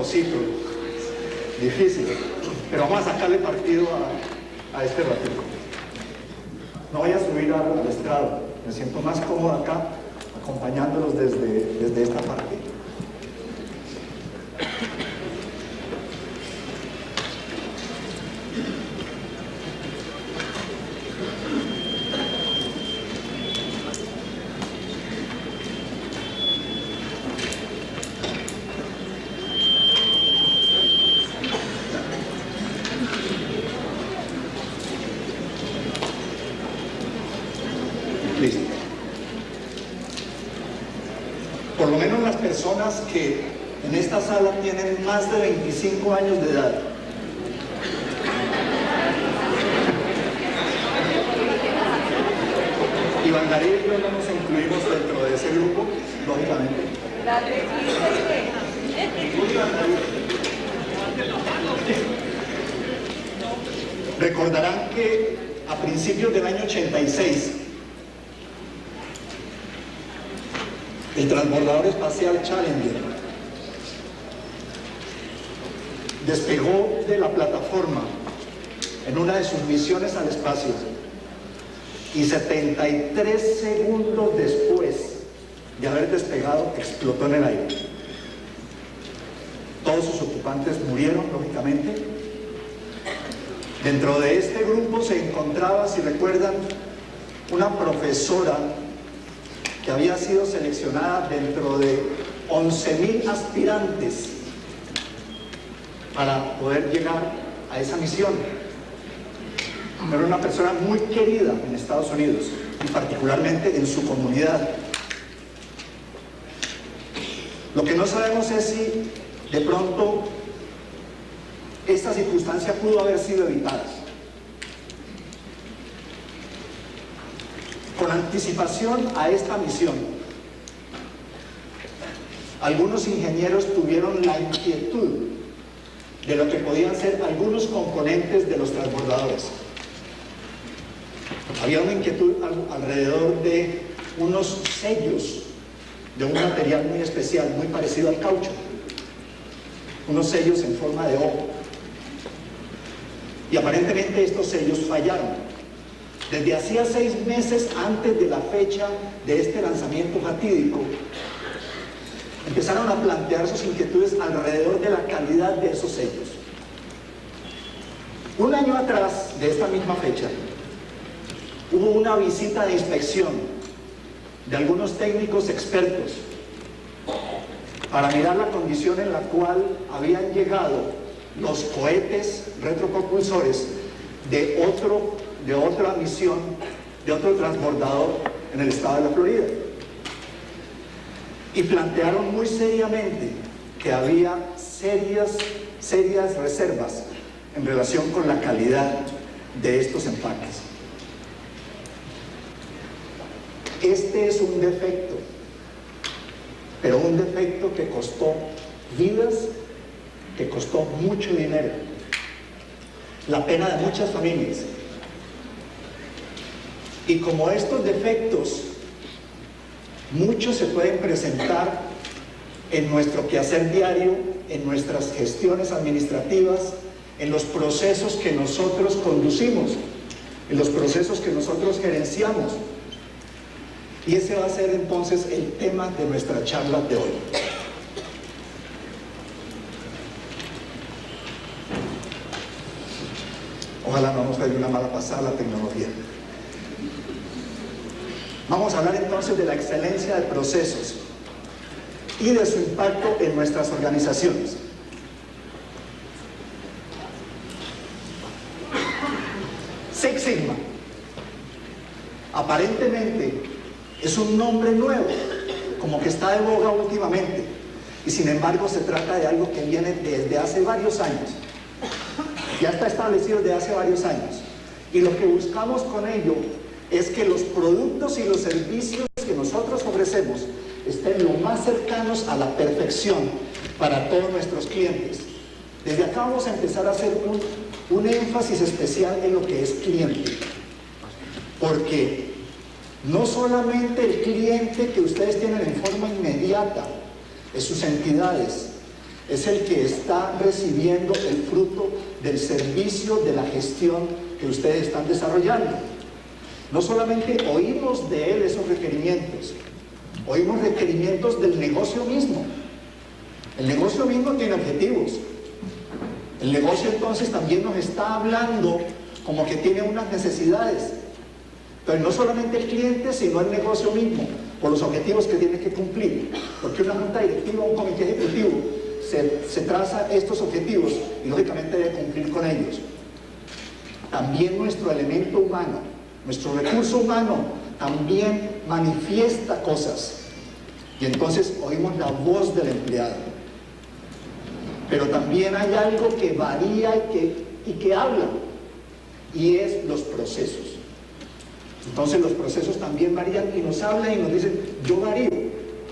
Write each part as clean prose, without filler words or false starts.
calorcito, difícil, pero vamos a sacarle partido a este ratito. No voy a subir al estrado, me siento más cómodo acá, acompañándolos desde esta parte. Listo. Por lo menos las personas que en esta sala tienen más de 25 años de edad. Iván Darío y yo no nos incluimos dentro de ese grupo, lógicamente. Recordarán que a principios del año 86, el transbordador espacial Challenger despegó de la plataforma en una de sus misiones al espacio y 73 segundos después de haber despegado explotó en el aire. Todos sus ocupantes murieron, lógicamente. Dentro de este grupo se encontraba, si recuerdan, una profesora que había sido seleccionada dentro de 11.000 aspirantes para poder llegar a esa misión. Era una persona muy querida en Estados Unidos y particularmente en su comunidad. Lo que no sabemos es si de pronto esta circunstancia pudo haber sido evitada. Con anticipación a esta misión, algunos ingenieros tuvieron la inquietud de lo que podían ser algunos componentes de los transbordadores. Había una inquietud alrededor de unos sellos de un material muy especial, muy parecido al caucho, unos sellos en forma de O. Y aparentemente estos sellos fallaron. Desde hacía 6 meses antes de la fecha de este lanzamiento fatídico, empezaron a plantear sus inquietudes alrededor de la calidad de esos sellos. Un año atrás de esta misma fecha, hubo una visita de inspección de algunos técnicos expertos para mirar la condición en la cual habían llegado los cohetes retropropulsores de otra misión, de otro transbordador en el estado de la Florida. Y plantearon muy seriamente que había serias reservas en relación con la calidad de estos empaques. Este es un defecto, pero un defecto que costó vidas, que costó mucho dinero, la pena de muchas familias. Y como estos defectos, muchos se pueden presentar en nuestro quehacer diario, en nuestras gestiones administrativas, en los procesos que nosotros conducimos, en los procesos que nosotros gerenciamos. Y ese va a ser entonces el tema de nuestra charla de hoy. Ojalá no nos dé una mala pasada la tecnología. Vamos a hablar entonces de la excelencia de procesos y de su impacto en nuestras organizaciones. Six Sigma, aparentemente, es un nombre nuevo, como que está de boga últimamente, y sin embargo se trata de algo que viene desde hace varios años. Ya está establecido desde hace varios años. Y lo que buscamos con ello es que los productos y los servicios que nosotros ofrecemos estén lo más cercanos a la perfección para todos nuestros clientes. Desde acá vamos a empezar a hacer un énfasis especial en lo que es cliente. Porque no solamente el cliente que ustedes tienen en forma inmediata, es sus entidades, es el que está recibiendo el fruto del servicio de la gestión que ustedes están desarrollando. No solamente oímos de él esos requerimientos, oímos requerimientos del negocio mismo. El negocio mismo tiene objetivos. El negocio entonces también nos está hablando como que tiene unas necesidades. Pero no solamente el cliente, sino el negocio mismo, por los objetivos que tiene que cumplir. Porque una junta directiva, un comité ejecutivo, se traza estos objetivos y lógicamente debe cumplir con ellos. También nuestro elemento humano, nuestro recurso humano, también manifiesta cosas. Y entonces oímos la voz del empleado. Pero también hay algo que varía y que habla, y es los procesos. Entonces los procesos también varían y nos hablan y nos dicen: yo varío,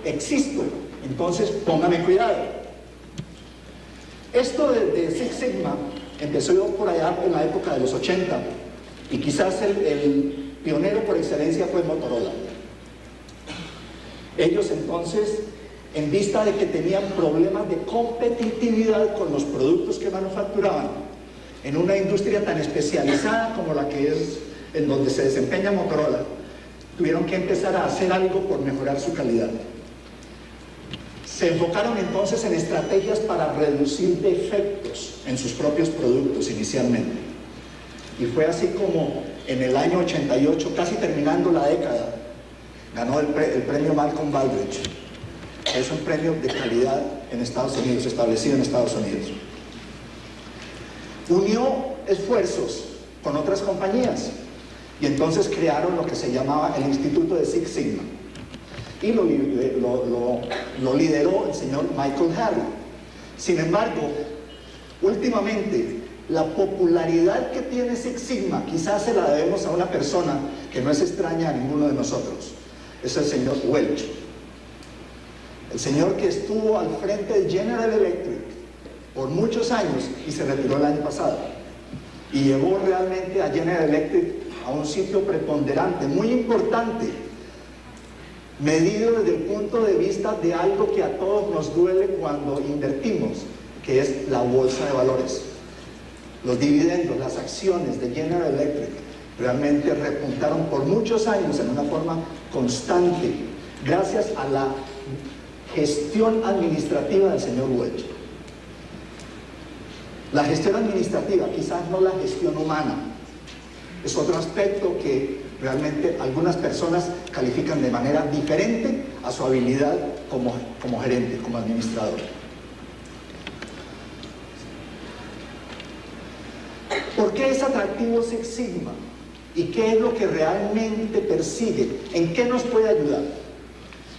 existo, entonces póngame cuidado. Esto de Six Sigma empezó por allá en la época de los 80, y quizás el pionero por excelencia fue Motorola. Ellos entonces, en vista de que tenían problemas de competitividad con los productos que manufacturaban en una industria tan especializada como la que es en donde se desempeña Motorola, tuvieron que empezar a hacer algo por mejorar su calidad. Se enfocaron entonces en estrategias para reducir defectos en sus propios productos inicialmente. Y fue así como en el año 88, casi terminando la década, ganó el premio Malcolm Baldrige. Es un premio de calidad en Estados Unidos, establecido en Estados Unidos. Unió esfuerzos con otras compañías y entonces crearon lo que se llamaba el Instituto de Six Sigma, y lo lideró el señor Michael Harry. Sin embargo, últimamente la popularidad que tiene Six Sigma quizás se la debemos a una persona que no es extraña a ninguno de nosotros. Es el señor Welch, el señor que estuvo al frente de General Electric por muchos años y se retiró el año pasado, y llevó realmente a General Electric a un sitio preponderante, muy importante, medido desde el punto de vista de algo que a todos nos duele cuando invertimos, que es la bolsa de valores. Los dividendos, las acciones de General Electric realmente repuntaron por muchos años en una forma constante, gracias a la gestión administrativa del señor Welch. La gestión administrativa, quizás no la gestión humana, es otro aspecto que realmente algunas personas califican de manera diferente a su habilidad como gerente, como administrador. ¿Por qué es atractivo Six Sigma? ¿Y qué es lo que realmente persigue? ¿En qué nos puede ayudar?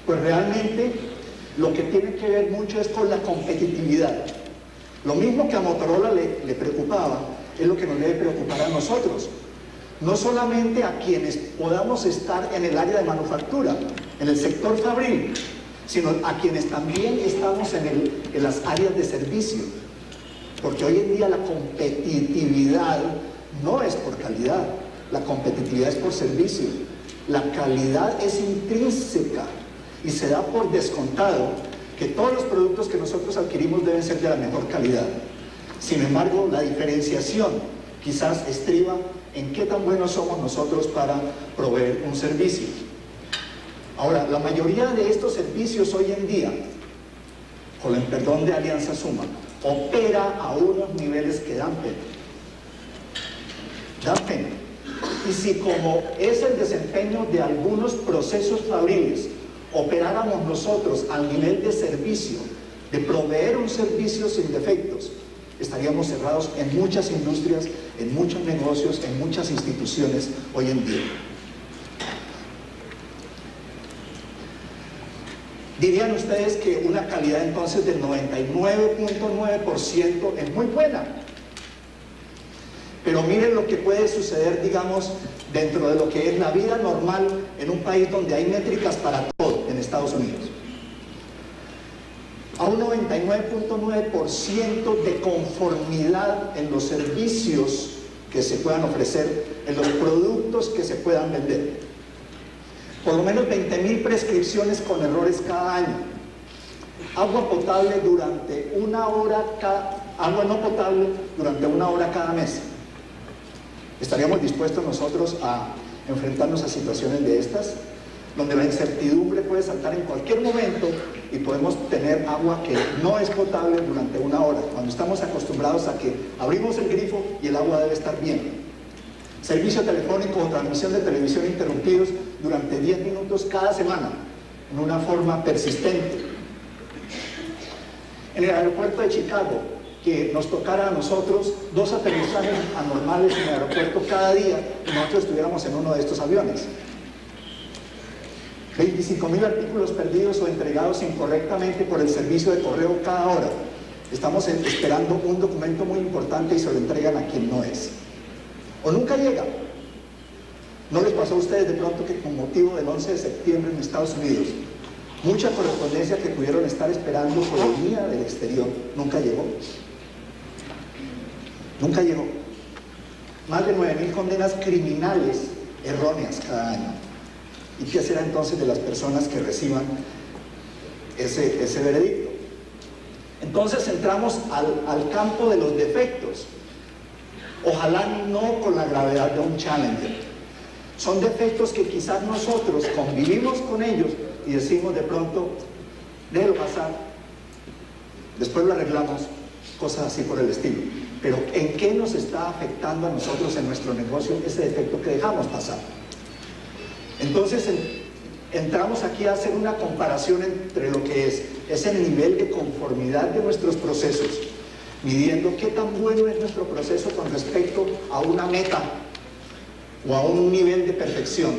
Pues realmente lo que tiene que ver mucho es con la competitividad. Lo mismo que a Motorola le preocupaba, es lo que nos debe preocupar a nosotros. No solamente a quienes podamos estar en el área de manufactura, en el sector fabril, sino a quienes también estamos en las áreas de servicio. Porque hoy en día la competitividad no es por calidad, la competitividad es por servicio. La calidad es intrínseca y se da por descontado que todos los productos que nosotros adquirimos deben ser de la mejor calidad. Sin embargo, la diferenciación quizás estriba en qué tan buenos somos nosotros para proveer un servicio. Ahora, la mayoría de estos servicios hoy en día, con el perdón de Alianza Suma, opera a unos niveles que dan pena. Dan pena. Y si como es el desempeño de algunos procesos fabriles, operáramos nosotros al nivel de servicio, de proveer un servicio sin defectos, estaríamos cerrados en muchas industrias, en muchos negocios, en muchas instituciones hoy en día. Dirían ustedes que una calidad entonces del 99.9% es muy buena. Pero miren lo que puede suceder, digamos, dentro de lo que es la vida normal en un país donde hay métricas para todo, en Estados Unidos. A un 99.9% de conformidad en los servicios que se puedan ofrecer, en los productos que se puedan vender. Por lo menos 20.000 prescripciones con errores cada año. agua potable durante una hora agua no potable durante una hora cada mes. ¿Estaríamos dispuestos nosotros a enfrentarnos a situaciones de estas, donde la incertidumbre puede saltar en cualquier momento y podemos tener agua que no es potable durante una hora, cuando estamos acostumbrados a que abrimos el grifo y el agua debe estar bien? Servicio telefónico o transmisión de televisión interrumpidos durante 10 minutos cada semana, en una forma persistente. En el aeropuerto de Chicago, que nos tocara a nosotros 2 aterrizajes anormales en el aeropuerto cada día y nosotros estuviéramos en uno de estos aviones. 25.000 artículos perdidos o entregados incorrectamente por el servicio de correo cada hora. Estamos esperando un documento muy importante y se lo entregan a quien no es. O nunca llega. ¿No les pasó a ustedes de pronto que con motivo del 11 de septiembre en Estados Unidos, mucha correspondencia que pudieron estar esperando provenía del exterior nunca llegó? Nunca llegó. Más de 9.000 condenas criminales erróneas cada año. ¿Y qué será entonces de las personas que reciban ese veredicto? Entonces entramos al campo de los defectos. Ojalá no con la gravedad de un Challenger. Son defectos que quizás nosotros convivimos con ellos y decimos de pronto, déjelo pasar, después lo arreglamos, cosas así por el estilo. Pero ¿en qué nos está afectando a nosotros en nuestro negocio ese defecto que dejamos pasar? Entonces entramos aquí a hacer una comparación entre lo que es el nivel de conformidad de nuestros procesos, midiendo qué tan bueno es nuestro proceso con respecto a una meta o a un nivel de perfección.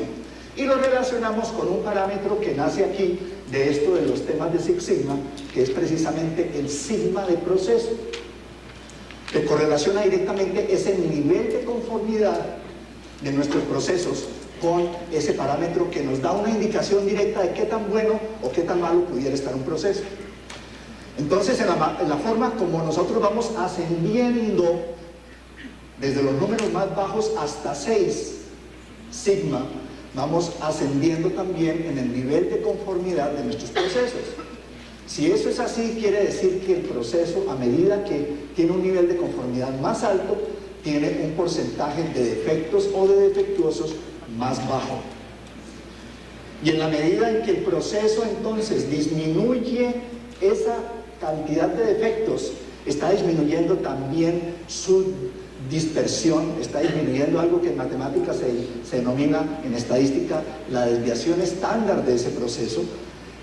Y lo relacionamos con un parámetro que nace aquí de esto de los temas de Six Sigma, que es precisamente el sigma de proceso, que correlaciona directamente ese nivel de conformidad de nuestros procesos con ese parámetro que nos da una indicación directa de qué tan bueno o qué tan malo pudiera estar un proceso. Entonces, en la forma como nosotros vamos ascendiendo desde los números más bajos hasta 6 sigma, vamos ascendiendo también en el nivel de conformidad de nuestros procesos. Si eso es así, quiere decir que el proceso, a medida que tiene un nivel de conformidad más alto, tiene un porcentaje de defectos o de defectuosos más bajo. Y en la medida en que el proceso entonces disminuye esa cantidad de defectos, está disminuyendo también su dispersión, está disminuyendo algo que en matemáticas se denomina en estadística la desviación estándar de ese proceso,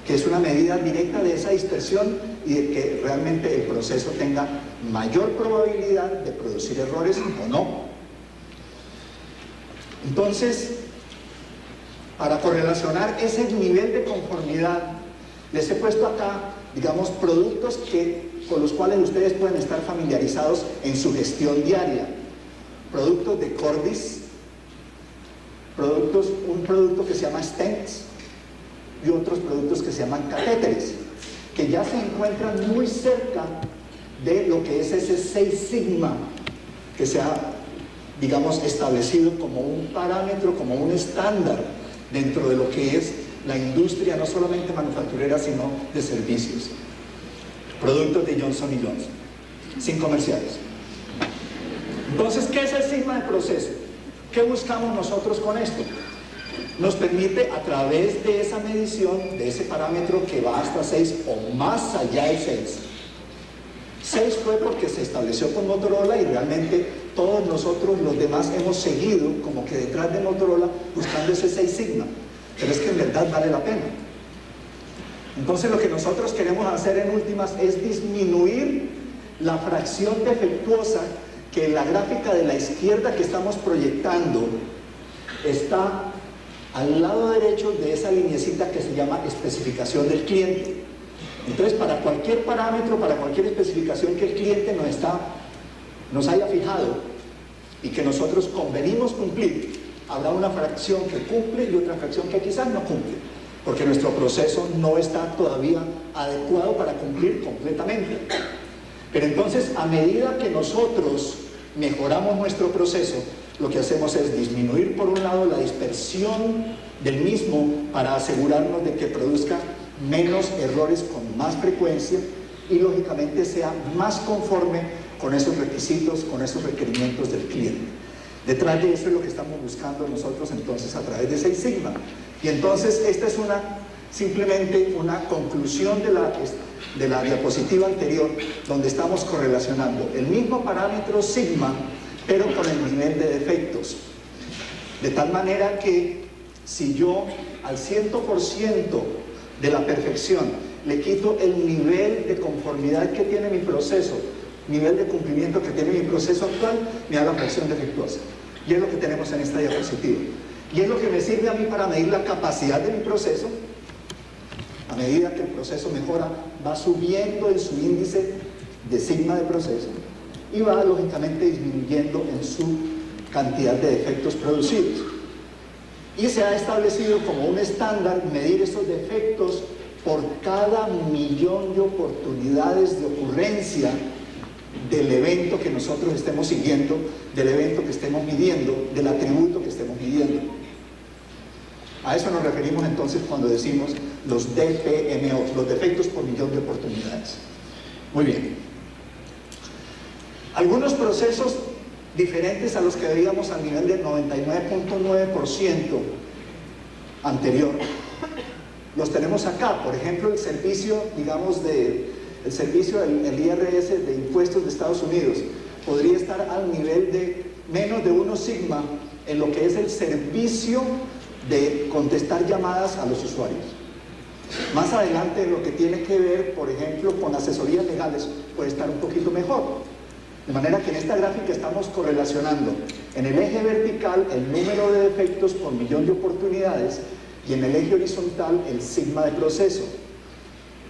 que es una medida directa de esa dispersión y de que realmente el proceso tenga mayor probabilidad de producir errores o no. Entonces, para correlacionar ese nivel de conformidad, les he puesto acá, digamos, productos con los cuales ustedes pueden estar familiarizados en su gestión diaria. Productos de Cordis, un producto que se llama stents y otros productos que se llaman catéteres, que ya se encuentran muy cerca de lo que es ese 6 sigma que se ha, digamos, establecido como un parámetro, como un estándar dentro de lo que es la industria, no solamente manufacturera, sino de servicios. Productos de Johnson & Johnson, sin comerciales. Entonces, ¿qué es el sigma de proceso? ¿Qué buscamos nosotros con esto? Nos permite, a través de esa medición, de ese parámetro que va hasta 6 o más allá de 6. 6 fue porque se estableció con Motorola y realmente todos nosotros, los demás, hemos seguido como que detrás de Motorola buscando ese 6 sigma. Pero es que en verdad vale la pena. Entonces lo que nosotros queremos hacer en últimas es disminuir la fracción defectuosa que en la gráfica de la izquierda que estamos proyectando está al lado derecho de esa lineecita que se llama especificación del cliente. Entonces, para cualquier parámetro, para cualquier especificación que el cliente nos haya fijado y que nosotros convenimos cumplir, habrá una fracción que cumple y otra fracción que quizás no cumple, porque nuestro proceso no está todavía adecuado para cumplir completamente. Pero entonces, a medida que nosotros mejoramos nuestro proceso, lo que hacemos es disminuir por un lado la dispersión del mismo para asegurarnos de que produzca menos errores con más frecuencia y lógicamente sea más conforme con esos requisitos, con esos requerimientos del cliente. Detrás de eso es lo que estamos buscando nosotros entonces a través de Six Sigma. Y entonces esta es simplemente una conclusión de la diapositiva anterior, donde estamos correlacionando el mismo parámetro sigma, pero con el nivel de defectos. De tal manera que si yo al 100% de la perfección le quito el nivel de conformidad que tiene mi proceso, nivel de cumplimiento que tiene mi proceso actual, me da la fracción defectuosa. Y es lo que tenemos en esta diapositiva. Y es lo que me sirve a mí para medir la capacidad de mi proceso. A medida que el proceso mejora, va subiendo en su índice de sigma de proceso y va lógicamente disminuyendo en su cantidad de defectos producidos. Y se ha establecido como un estándar medir esos defectos por cada millón de oportunidades de ocurrencia del evento que nosotros estemos siguiendo, del evento que estemos midiendo, del atributo que estemos midiendo. A eso nos referimos entonces cuando decimos los DPMO, los defectos por millón de oportunidades. Muy bien. Algunos procesos diferentes a los que veíamos al nivel del 99.9% anterior, los tenemos acá. Por ejemplo, el servicio, digamos, el servicio del IRS de impuestos de Estados Unidos podría estar al nivel de menos de 1 sigma en lo que es el servicio de contestar llamadas a los usuarios. Más adelante, lo que tiene que ver, por ejemplo, con asesorías legales, puede estar un poquito mejor. De manera que en esta gráfica estamos correlacionando en el eje vertical el número de defectos por millón de oportunidades y en el eje horizontal el sigma de proceso.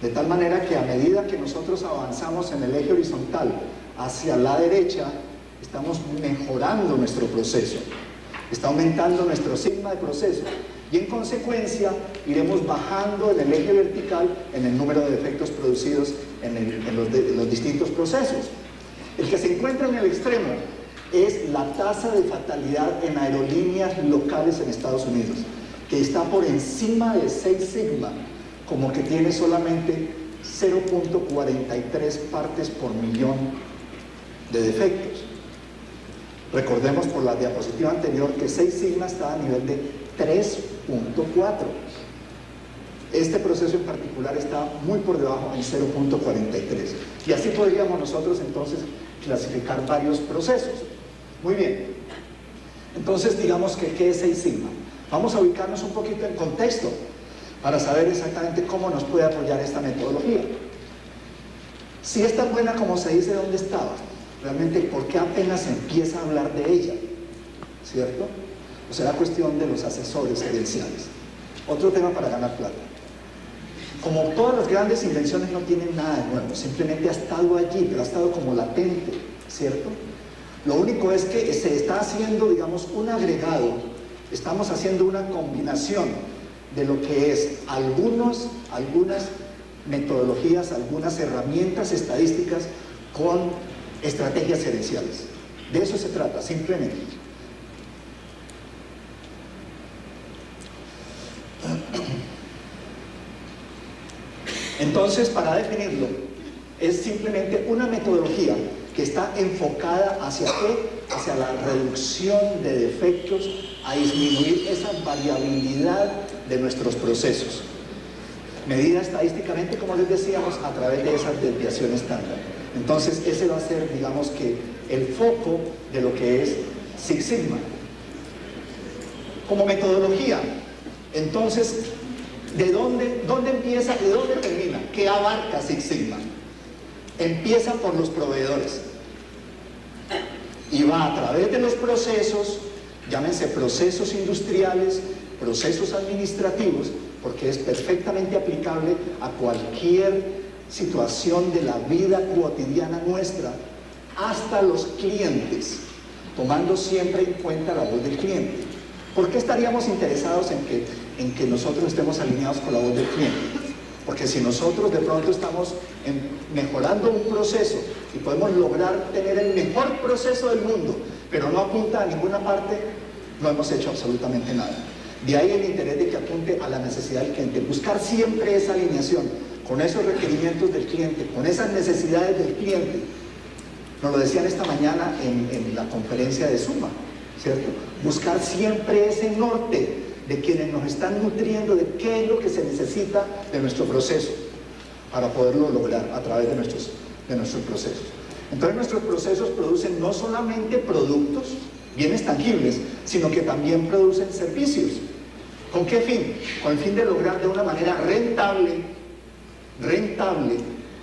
De tal manera que a medida que nosotros avanzamos en el eje horizontal hacia la derecha, estamos mejorando nuestro proceso. Está aumentando nuestro sigma de proceso y en consecuencia iremos bajando en el eje vertical en el número de defectos producidos en los distintos procesos. El que se encuentra en el extremo es la tasa de fatalidad en aerolíneas locales en Estados Unidos, que está por encima de 6 sigma, como que tiene solamente 0.43 partes por millón de defectos. Recordemos por la diapositiva anterior que 6 sigma está a nivel de 3.4. Este proceso en particular está muy por debajo en 0.43. Y así podríamos nosotros entonces clasificar varios procesos. Muy bien. Entonces digamos que ¿qué es 6 sigma? Vamos a ubicarnos un poquito en contexto para saber exactamente cómo nos puede apoyar esta metodología. Si es tan buena como se dice, ¿dónde estaba? Realmente, ¿por qué apenas se empieza a hablar de ella? ¿Cierto? O será cuestión de los asesores gerenciales. Otro tema para ganar plata. Como todas las grandes invenciones no tienen nada de nuevo, simplemente ha estado allí, pero ha estado como latente, ¿cierto? Lo único es que se está haciendo, digamos, un agregado, estamos haciendo una combinación de lo que es algunas metodologías, algunas herramientas estadísticas con estrategias gerenciales. De eso se trata, simplemente. Entonces, para definirlo, es simplemente una metodología que está enfocada ¿hacia qué? Hacia la reducción de defectos, a disminuir esa variabilidad de nuestros procesos. Medida estadísticamente, como les decíamos, a través de esas desviaciones estándar. Entonces, ese va a ser, digamos que, el foco de lo que es Six Sigma. Como metodología, entonces, ¿de dónde empieza y de dónde termina? ¿Qué abarca Six Sigma? Empieza por los proveedores y va a través de los procesos, llámense procesos industriales, procesos administrativos, porque es perfectamente aplicable a cualquier situación de la vida cotidiana nuestra, hasta los clientes, tomando siempre en cuenta la voz del cliente. ¿Por qué estaríamos interesados en que nosotros estemos alineados con la voz del cliente? Porque si nosotros de pronto estamos mejorando un proceso y podemos lograr tener el mejor proceso del mundo, pero no apunta a ninguna parte, no hemos hecho absolutamente nada. De ahí el interés de que apunte a la necesidad del cliente. Buscar siempre esa alineación con esos requerimientos del cliente, con esas necesidades del cliente. Nos lo decían esta mañana en la conferencia de Suma, ¿cierto? Buscar siempre ese norte de quienes nos están nutriendo, de qué es lo que se necesita de nuestro proceso para poderlo lograr a través de nuestros procesos. Entonces nuestros procesos producen no solamente productos, bienes tangibles, sino que también producen servicios. ¿Con qué fin? Con el fin de lograr de una manera rentable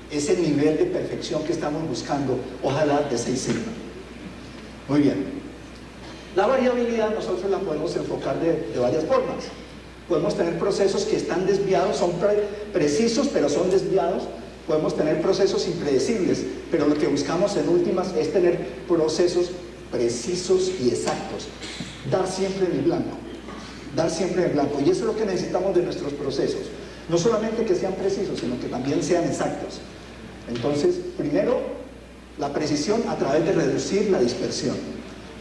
ese nivel de perfección que estamos buscando, ojalá de 6 sigma. Muy bien. La variabilidad nosotros la podemos enfocar de varias formas. Podemos tener procesos que están desviados, son precisos pero son desviados. Podemos tener procesos impredecibles, pero lo que buscamos en últimas es tener procesos precisos y exactos. Dar siempre en el blanco. Dar siempre en el blanco. Y eso es lo que necesitamos de nuestros procesos. No solamente que sean precisos, sino que también sean exactos. Entonces, primero, la precisión a través de reducir la dispersión.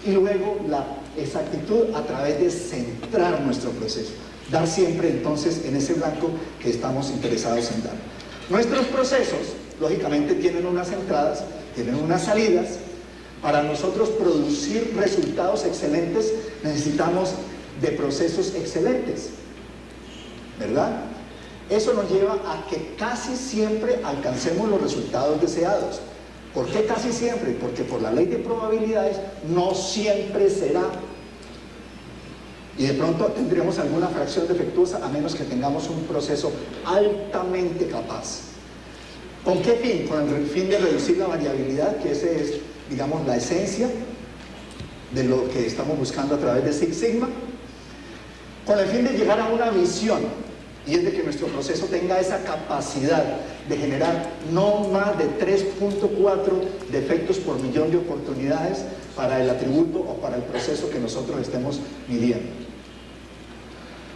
Y luego, la exactitud a través de centrar nuestro proceso. Dar siempre, entonces, en ese blanco que estamos interesados en dar. Nuestros procesos, lógicamente, tienen unas entradas, tienen unas salidas. Para nosotros producir resultados excelentes, necesitamos de procesos excelentes, ¿verdad? Eso nos lleva a que casi siempre alcancemos los resultados deseados. ¿Por qué casi siempre? Porque por la ley de probabilidades no siempre será. Y de pronto tendremos alguna fracción defectuosa a menos que tengamos un proceso altamente capaz. ¿Con qué fin? Con el fin de reducir la variabilidad, que ese es, digamos, la esencia de lo que estamos buscando a través de Six Sigma. Con el fin de llegar a una visión, y es de que nuestro proceso tenga esa capacidad de generar no más de 3.4 defectos por millón de oportunidades para el atributo o para el proceso que nosotros estemos midiendo.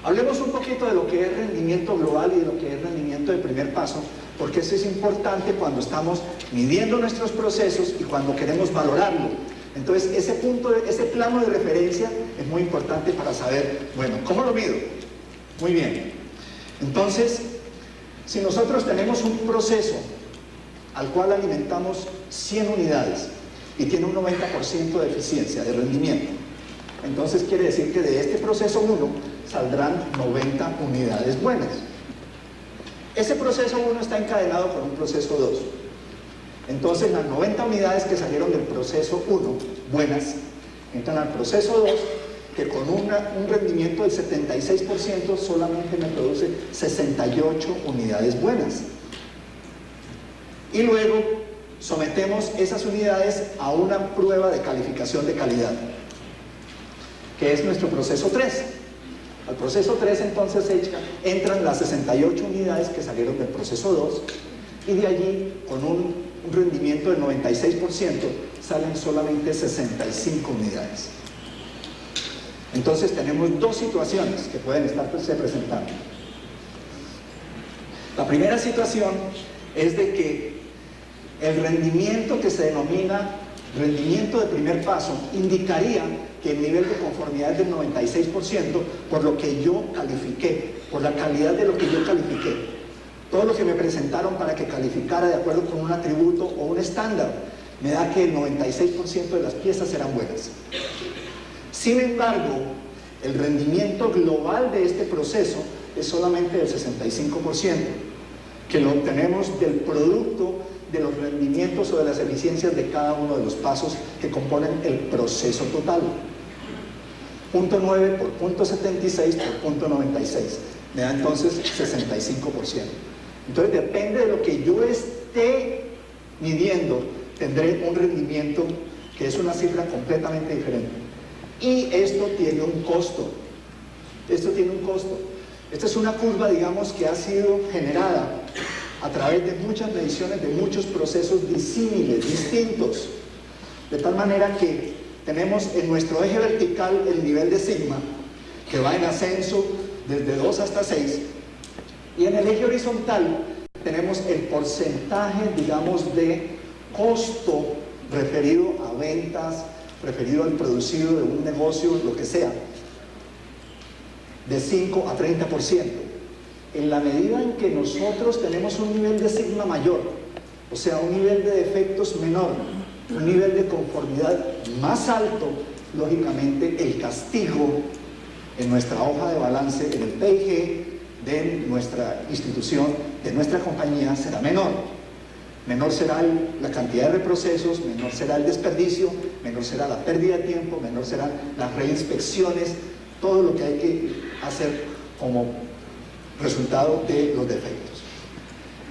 Hablemos un poquito de lo que es rendimiento global y de lo que es rendimiento de primer paso, porque eso es importante cuando estamos midiendo nuestros procesos y cuando queremos valorarlo. Entonces, ese plano de referencia es muy importante para saber, bueno, ¿cómo lo mido? Muy bien. Entonces, si nosotros tenemos un proceso al cual alimentamos 100 unidades y tiene un 90% de eficiencia, de rendimiento, entonces quiere decir que de este proceso 1 saldrán 90 unidades buenas. Ese proceso 1 está encadenado por un proceso 2. Entonces las 90 unidades que salieron del proceso 1, buenas, entran al proceso 2, que con un rendimiento del 76% solamente me produce 68 unidades buenas. Y luego sometemos esas unidades a una prueba de calificación de calidad, que es nuestro proceso 3. Al proceso 3 entonces entran las 68 unidades que salieron del proceso 2 y de allí con un rendimiento del 96% salen solamente 65 unidades. Entonces tenemos dos situaciones que pueden estarse presentando. La primera situación es de que el rendimiento que se denomina rendimiento de primer paso indicaría que el nivel de conformidad es del 96% por lo que yo califiqué, por la calidad de lo que yo califiqué. Todo lo que me presentaron para que calificara de acuerdo con un atributo o un estándar me da que el 96% de las piezas eran buenas. Sin embargo, el rendimiento global de este proceso es solamente del 65%, que lo obtenemos del producto de los rendimientos o de las eficiencias de cada uno de los pasos que componen el proceso total. 0.9 por 0.76 por 0.96 me da entonces 65%. Entonces depende de lo que yo esté midiendo, tendré un rendimiento que es una cifra completamente diferente. Y esto tiene un costo. Esto tiene un costo. Esta es una curva, digamos, que ha sido generada a través de muchas mediciones, de muchos procesos disímiles, distintos. De tal manera que tenemos en nuestro eje vertical el nivel de sigma, que va en ascenso desde 2 hasta 6. Y en el eje horizontal tenemos el porcentaje, digamos, de costo referido a ventas, referido al producido de un negocio, lo que sea. de 5 a 30%. En la medida en que nosotros tenemos un nivel de sigma mayor, o sea, un nivel de defectos menor, un nivel de conformidad más alto, lógicamente el castigo en nuestra hoja de balance, en el PIG de nuestra institución, de nuestra compañía, será menor. Menor será la cantidad de reprocesos, menor será el desperdicio, menor será la pérdida de tiempo, menor serán las reinspecciones, todo lo que hay que hacer como resultado de los defectos.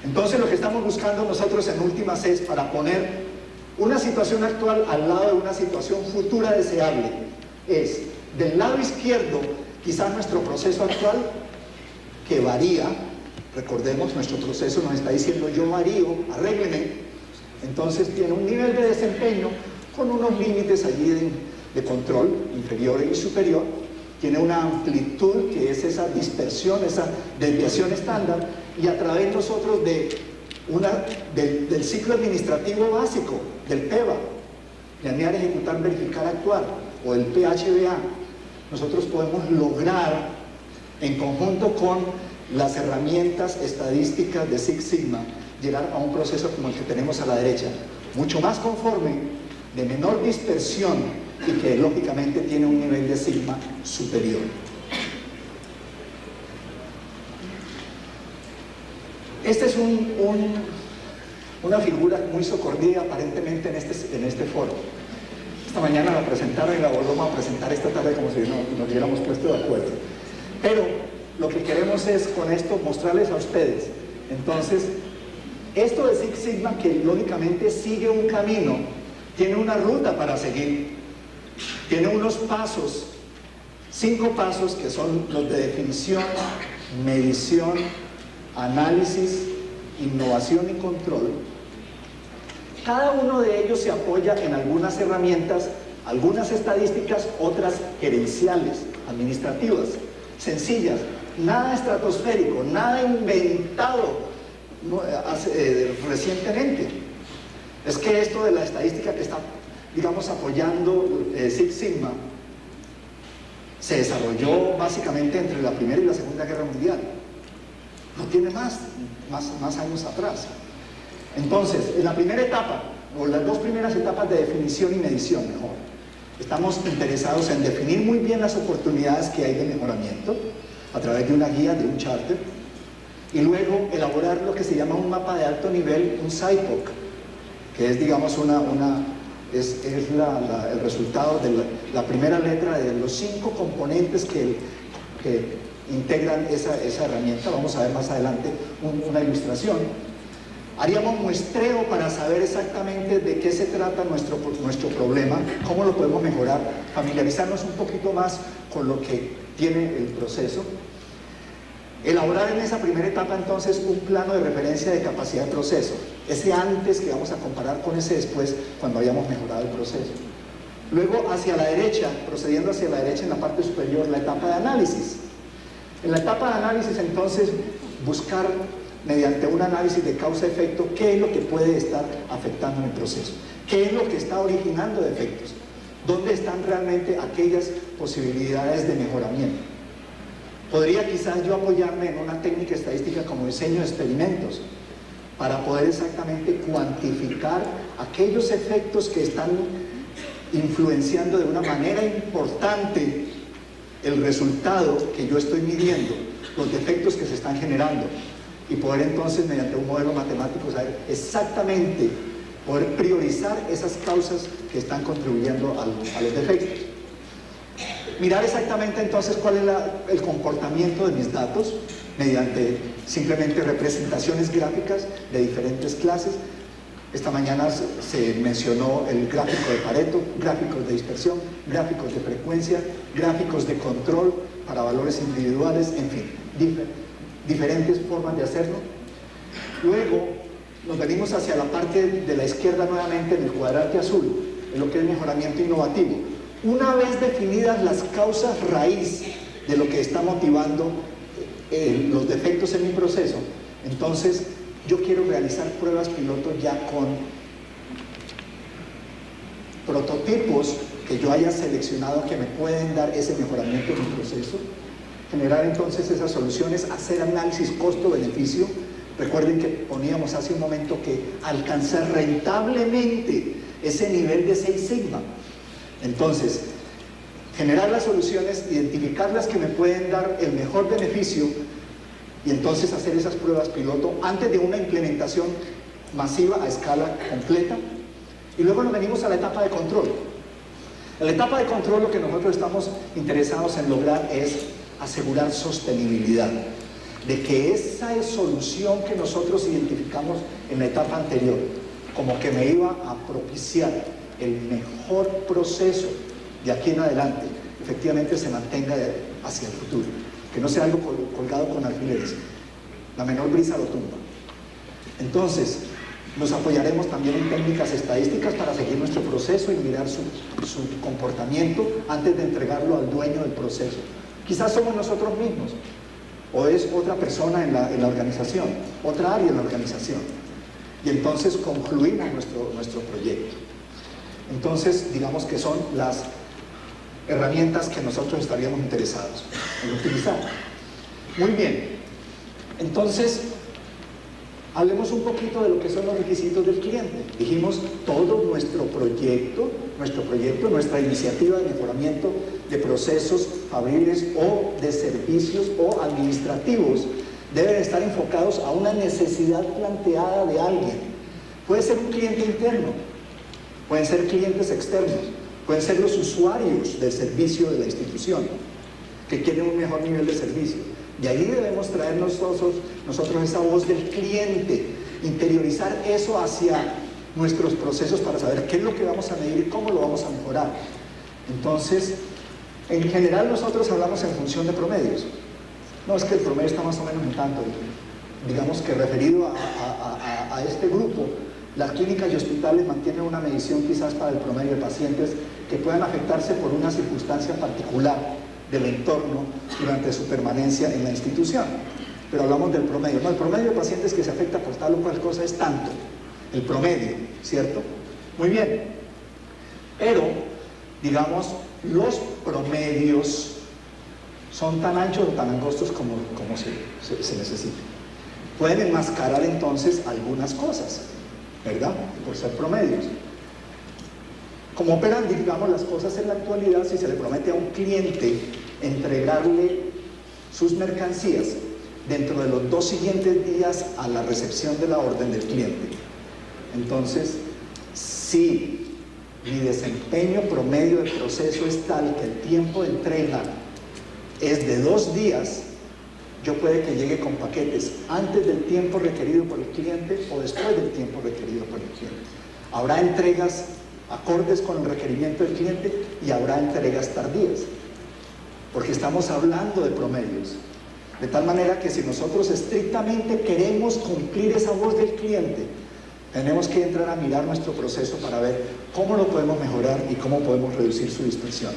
Entonces lo que estamos buscando nosotros en últimas es para poner una situación actual al lado de una situación futura deseable. Es del lado izquierdo quizás nuestro proceso actual, que varía. Recordemos, nuestro proceso nos está diciendo yo varío, arrégleme. Entonces tiene un nivel de desempeño con unos límites allí de control inferior y superior. Tiene una amplitud que es esa dispersión, esa desviación estándar, y a través nosotros del ciclo administrativo básico, del PEVA, planear, ejecutar, verificar, actuar, o el PHBA, nosotros podemos lograr, en conjunto con las herramientas estadísticas de Six Sigma, llegar a un proceso como el que tenemos a la derecha, mucho más conforme, de menor dispersión y que lógicamente tiene un nivel de sigma superior. Esta es una figura muy socorrida aparentemente en este foro. Esta mañana la presentaron y la volvemos a presentar esta tarde como si nos hubiéramos puesto de acuerdo. Pero lo que queremos es con esto mostrarles a ustedes. Entonces, esto de Six Sigma, que lógicamente sigue un camino, tiene una ruta para seguir, tiene unos pasos, 5 pasos que son los de definición, medición, análisis, innovación y control. Cada uno de ellos se apoya en algunas herramientas, algunas estadísticas, otras gerenciales, administrativas, sencillas, nada estratosférico, nada inventado recientemente. Es que esto de la estadística que está, digamos, apoyando Six Sigma se desarrolló básicamente entre la Primera y la Segunda Guerra Mundial. No tiene más años atrás. Entonces, en la primera etapa, o las 2 primeras etapas de definición y medición, mejor, estamos interesados en definir muy bien las oportunidades que hay de mejoramiento a través de una guía, de un charter, y luego elaborar lo que se llama un mapa de alto nivel, un SIPOC, que es, digamos, el resultado de la primera letra de los 5 componentes que integran esa herramienta. Vamos a ver más adelante una ilustración. Haríamos muestreo para saber exactamente de qué se trata nuestro problema, cómo lo podemos mejorar, familiarizarnos un poquito más con lo que tiene el proceso. Elaborar en esa primera etapa entonces un plano de referencia de capacidad de proceso, ese antes que vamos a comparar con ese después cuando hayamos mejorado el proceso. Luego hacia la derecha, procediendo hacia la derecha en la parte superior, la etapa de análisis. En la etapa de análisis entonces buscar mediante un análisis de causa-efecto qué es lo que puede estar afectando en el proceso, qué es lo que está originando defectos, dónde están realmente aquellas posibilidades de mejoramiento. Podría quizás yo apoyarme en una técnica estadística como diseño de experimentos para poder exactamente cuantificar aquellos efectos que están influenciando de una manera importante el resultado que yo estoy midiendo, los defectos que se están generando, y poder entonces mediante un modelo matemático saber exactamente, poder priorizar esas causas que están contribuyendo a los defectos. Mirar exactamente entonces cuál es el comportamiento de mis datos mediante simplemente representaciones gráficas de diferentes clases. Esta mañana se mencionó el gráfico de Pareto, gráficos de dispersión, gráficos de frecuencia, gráficos de control para valores individuales, en fin, diferentes formas de hacerlo. Luego nos venimos hacia la parte de la izquierda nuevamente en el cuadrante azul, en lo que es mejoramiento innovativo. Una vez definidas las causas raíz de lo que está motivando los defectos en mi proceso, entonces yo quiero realizar pruebas piloto ya con prototipos que yo haya seleccionado que me pueden dar ese mejoramiento en mi proceso. generar entonces esas soluciones, hacer análisis costo-beneficio. Recuerden que poníamos hace un momento que alcanzar rentablemente ese nivel de Six Sigma. Entonces, generar las soluciones, identificar las que me pueden dar el mejor beneficio y entonces hacer esas pruebas piloto antes de una implementación masiva a escala completa. Y luego nos venimos a la etapa de control. En la etapa de control lo que nosotros estamos interesados en lograr es asegurar sostenibilidad, de que esa solución que nosotros identificamos en la etapa anterior, como que me iba a propiciar el mejor proceso de aquí en adelante, efectivamente se mantenga hacia el futuro, que no sea algo colgado con alfileres, la menor brisa lo tumba. Entonces, nos apoyaremos también en técnicas estadísticas para seguir nuestro proceso y mirar su comportamiento antes de entregarlo al dueño del proceso. Quizás somos nosotros mismos, o es otra persona en la organización, otra área en la organización. Y entonces concluimos nuestro proyecto. Entonces, digamos que son las herramientas que nosotros estaríamos interesados en utilizar. Muy bien. Entonces, hablemos un poquito de lo que son los requisitos del cliente. Dijimos, todo nuestra iniciativa de mejoramiento de procesos fabriles o de servicios o administrativos deben estar enfocados a una necesidad planteada de alguien. Puede ser un cliente interno, pueden ser clientes externos, pueden ser los usuarios del servicio de la institución que quieren un mejor nivel de servicio. Y ahí debemos traer nosotros esa voz del cliente, interiorizar eso hacia nuestros procesos para saber qué es lo que vamos a medir y cómo lo vamos a mejorar. Entonces, en general nosotros hablamos en función de promedios. No, es que el promedio está más o menos en tanto. Digamos que referido a este grupo, las clínicas y hospitales mantienen una medición quizás para el promedio de pacientes que puedan afectarse por una circunstancia particular del entorno durante su permanencia en la institución. Pero hablamos del promedio. No, el promedio de pacientes que se afecta por tal o cual cosa es tanto. El promedio, ¿cierto? Muy bien. Pero, digamos, los promedios son tan anchos o tan angostos como se necesita. Pueden enmascarar entonces algunas cosas, ¿verdad? Por ser promedios. Como operan, digamos, las cosas en la actualidad, si se le promete a un cliente entregarle sus mercancías dentro de los 2 siguientes días a la recepción de la orden del cliente, entonces, si mi desempeño promedio del proceso es tal que el tiempo de entrega es de 2 días, yo puede que llegue con paquetes antes del tiempo requerido por el cliente o después del tiempo requerido por el cliente. Habrá entregas acordes con el requerimiento del cliente y habrá entregas tardías, porque estamos hablando de promedios. De tal manera que si nosotros estrictamente queremos cumplir esa voz del cliente, tenemos que entrar a mirar nuestro proceso para ver cómo lo podemos mejorar y cómo podemos reducir su dispersión.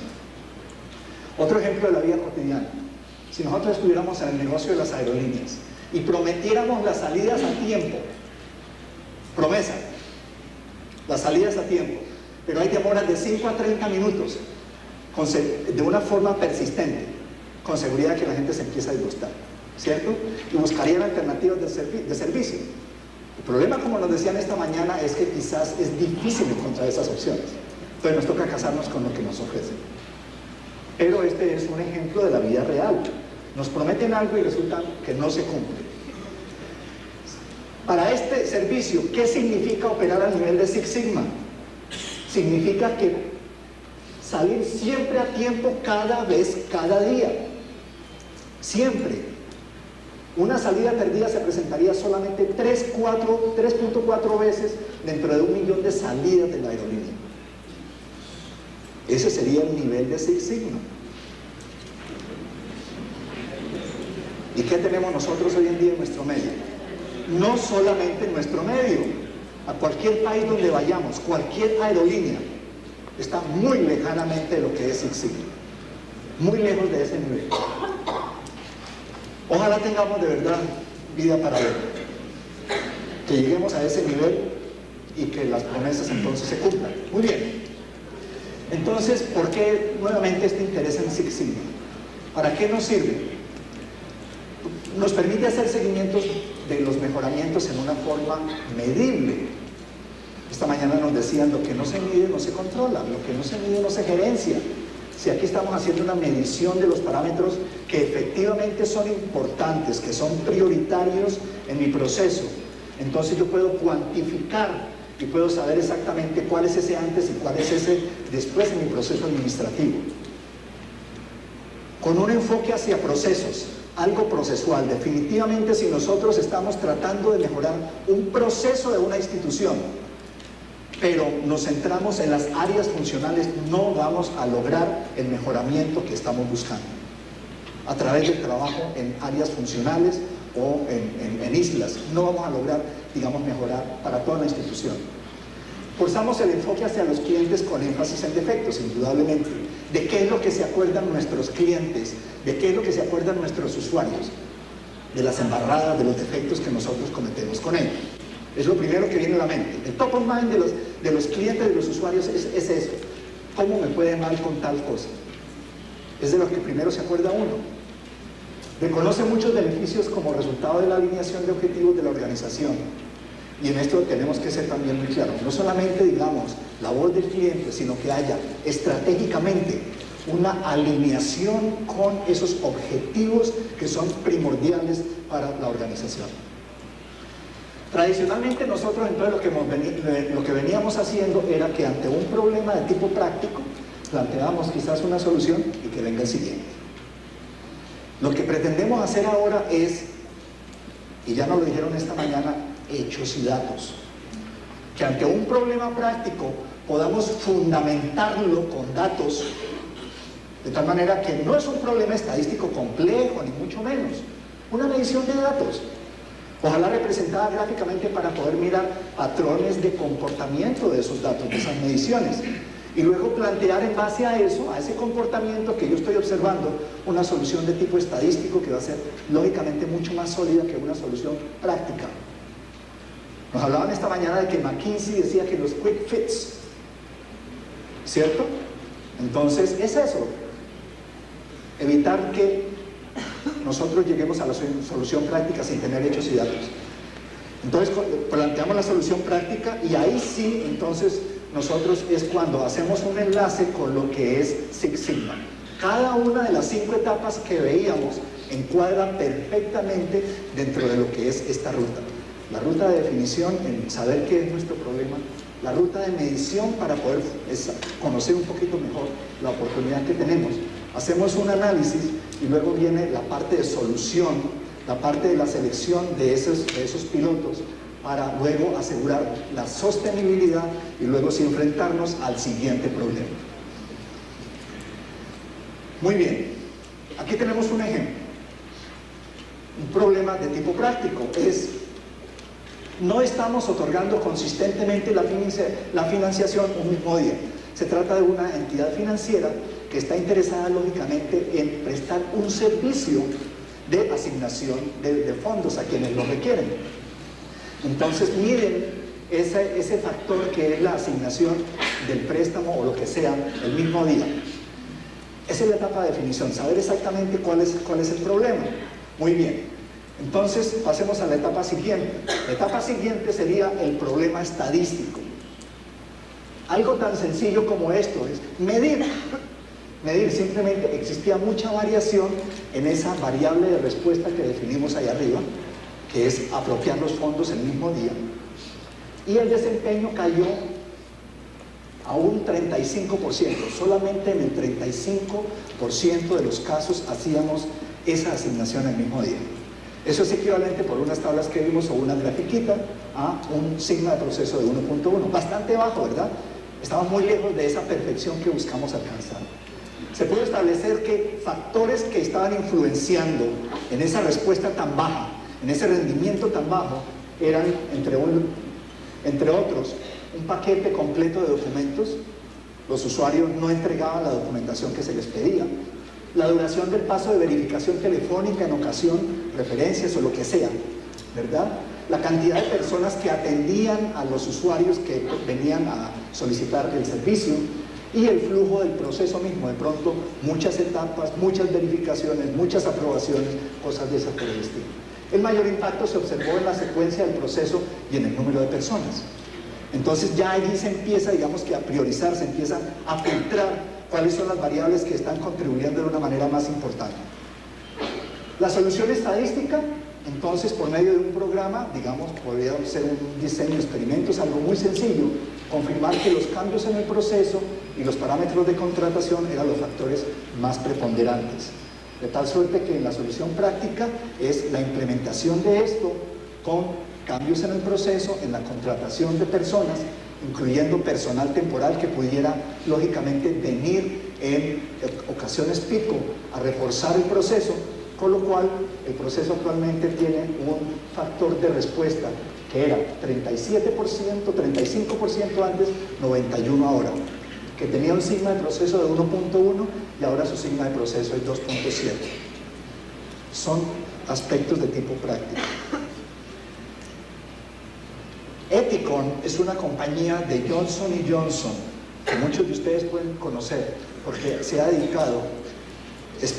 Otro ejemplo de la vida cotidiana. Si nosotros estuviéramos en el negocio de las aerolíneas y prometiéramos las salidas a tiempo, promesa, las salidas a tiempo, pero hay demoras de 5 a 30 minutos, de una forma persistente, con seguridad que la gente se empieza a disgustar, ¿cierto? Y buscarían alternativas de servicio. El problema, como nos decían esta mañana, es que quizás es difícil encontrar esas opciones. Entonces nos toca casarnos con lo que nos ofrecen. Pero este es un ejemplo de la vida real. Nos prometen algo y resulta que no se cumple. Para este servicio, ¿qué significa operar a nivel de Six Sigma? Significa que salir siempre a tiempo cada vez, cada día. Siempre. Una salida perdida se presentaría solamente 3.4 veces dentro de 1 millón de salidas de la aerolínea. Ese sería el nivel de Six Sigma. ¿Y qué tenemos nosotros hoy en día en nuestro medio? No solamente en nuestro medio. A cualquier país donde vayamos, cualquier aerolínea está muy lejanamente de lo que es Six Sigma. Muy lejos de ese nivel. Ojalá tengamos de verdad vida para ver. Que lleguemos a ese nivel y que las promesas entonces se cumplan. Muy bien. Entonces, ¿por qué nuevamente este interés en Six Sigma? ¿Para qué nos sirve? nos permite hacer seguimientos de los mejoramientos en una forma medible. Esta mañana nos decían, lo que no se mide no se controla, lo que no se mide no se gerencia. Si aquí estamos haciendo una medición de los parámetros que efectivamente son importantes, que son prioritarios en mi proceso, entonces yo puedo cuantificar y puedo saber exactamente cuál es ese antes y cuál es ese después en mi proceso administrativo. Con un enfoque hacia procesos, algo procesual. Definitivamente, si nosotros estamos tratando de mejorar un proceso de una institución, pero nos centramos en las áreas funcionales, no vamos a lograr el mejoramiento que estamos buscando. A través del trabajo en áreas funcionales o en islas, no vamos a lograr, digamos, mejorar para toda la institución. Forzamos el enfoque hacia los clientes con énfasis en defectos, indudablemente. ¿De qué es lo que se acuerdan nuestros clientes? ¿De qué es lo que se acuerdan nuestros usuarios? De las embarradas, de los defectos que nosotros cometemos con ellos. Es lo primero que viene a la mente. El top of mind de los clientes, de los usuarios, es eso. ¿Cómo me puede mal con tal cosa? Es de lo que primero se acuerda uno. Reconoce muchos beneficios como resultado de la alineación de objetivos de la organización. Y en esto tenemos que ser también muy claros. No solamente, digamos, la voz del cliente, sino que haya estratégicamente una alineación con esos objetivos que son primordiales para la organización. Tradicionalmente nosotros entonces lo que veníamos haciendo era que ante un problema de tipo práctico planteábamos quizás una solución y que venga el siguiente. Lo que pretendemos hacer ahora es, y ya nos lo dijeron esta mañana, hechos y datos. Que ante un problema práctico podamos fundamentarlo con datos, de tal manera que no es un problema estadístico complejo, ni mucho menos. Una medición de datos. Ojalá representada gráficamente para poder mirar patrones de comportamiento de esos datos, de esas mediciones. Y luego plantear en base a eso, a ese comportamiento que yo estoy observando, una solución de tipo estadístico que va a ser lógicamente mucho más sólida que una solución práctica. Nos hablaban esta mañana de que McKinsey decía que los quick fits, ¿cierto? Entonces es eso, evitar que nosotros lleguemos a la solución práctica sin tener hechos y datos. Entonces planteamos la solución práctica y ahí sí, entonces nosotros es cuando hacemos un enlace con lo que es Six Sigma. Cada una de las 5 etapas que veíamos encuadra perfectamente dentro de lo que es esta ruta. La ruta de definición en saber qué es nuestro problema, la ruta de medición para poder conocer un poquito mejor la oportunidad que tenemos. Hacemos un análisis y luego viene la parte de solución, la parte de la selección de esos pilotos para luego asegurar la sostenibilidad y luego sí enfrentarnos al siguiente problema. Muy bien, aquí tenemos un ejemplo. Un problema de tipo práctico es: no estamos otorgando consistentemente la financiación un mismo día. Se trata de una entidad financiera que está interesada lógicamente en prestar un servicio de asignación de fondos a quienes lo requieren. Entonces miden ese factor que es la asignación del préstamo o lo que sea el mismo día. Esa es la etapa de definición, saber exactamente cuál es el problema. Muy bien, entonces pasemos a la etapa siguiente. La etapa siguiente sería el problema estadístico. Algo tan sencillo como esto es medir. Medir, simplemente existía mucha variación en esa variable de respuesta que definimos ahí arriba, que es apropiar los fondos el mismo día, y el desempeño cayó a un 35%, solamente en el 35% de los casos hacíamos esa asignación el mismo día. Eso es equivalente, por unas tablas que vimos o una grafiquita, a un sigma de proceso de 1.1, bastante bajo, ¿verdad? Estamos muy lejos de esa perfección que buscamos alcanzar. Se puede establecer que factores que estaban influenciando en esa respuesta tan baja, en ese rendimiento tan bajo, eran, entre otros, un paquete completo de documentos. Los usuarios no entregaban la documentación que se les pedía, la duración del paso de verificación telefónica en ocasión, referencias o lo que sea, ¿verdad? La cantidad de personas que atendían a los usuarios que venían a solicitar el servicio, y el flujo del proceso mismo, de pronto muchas etapas, muchas verificaciones, muchas aprobaciones, cosas de esa por el estilo. El mayor impacto se observó en la secuencia del proceso y en el número de personas. Entonces ya allí se empieza, digamos que a priorizar, se empieza a filtrar cuáles son las variables que están contribuyendo de una manera más importante. La solución estadística, entonces, por medio de un programa, digamos, podría ser un diseño de experimentos, algo muy sencillo, confirmar que los cambios en el proceso y los parámetros de contratación eran los factores más preponderantes. De tal suerte que en la solución práctica es la implementación de esto con cambios en el proceso, en la contratación de personas, incluyendo personal temporal que pudiera, lógicamente, venir en ocasiones pico a reforzar el proceso, con lo cual el proceso actualmente tiene un factor de respuesta que era 37%, 35% antes, 91% ahora, que tenía un sigma de proceso de 1.1 y ahora su sigma de proceso es 2.7. Son aspectos de tipo práctico. Ethicon es una compañía de Johnson & Johnson, que muchos de ustedes pueden conocer, porque se ha dedicado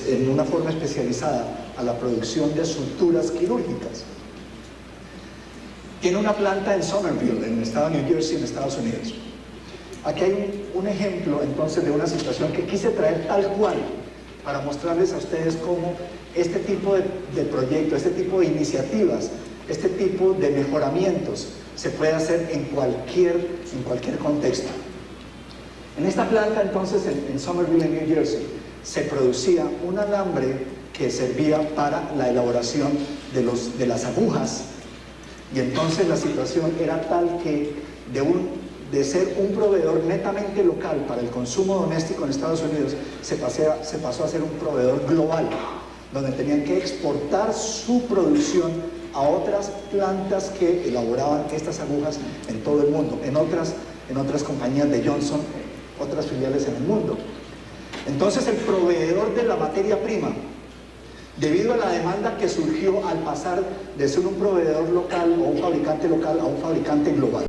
en una forma especializada a la producción de suturas quirúrgicas. Tiene una planta en Somerville, en el estado de New Jersey, en Estados Unidos. Aquí hay un ejemplo entonces de una situación que quise traer tal cual para mostrarles a ustedes cómo este tipo de proyectos, este tipo de iniciativas, este tipo de mejoramientos se puede hacer en cualquier contexto. En esta planta entonces en Somerville, en New Jersey, se producía un alambre que servía para la elaboración de las agujas, y entonces la situación era tal que de ser un proveedor netamente local para el consumo doméstico en Estados Unidos, se pasó a ser un proveedor global, donde tenían que exportar su producción a otras plantas que elaboraban estas agujas en todo el mundo, en otras compañías de Johnson, otras filiales en el mundo. Entonces el proveedor de la materia prima, debido a la demanda que surgió al pasar de ser un proveedor local o un fabricante local a un fabricante global,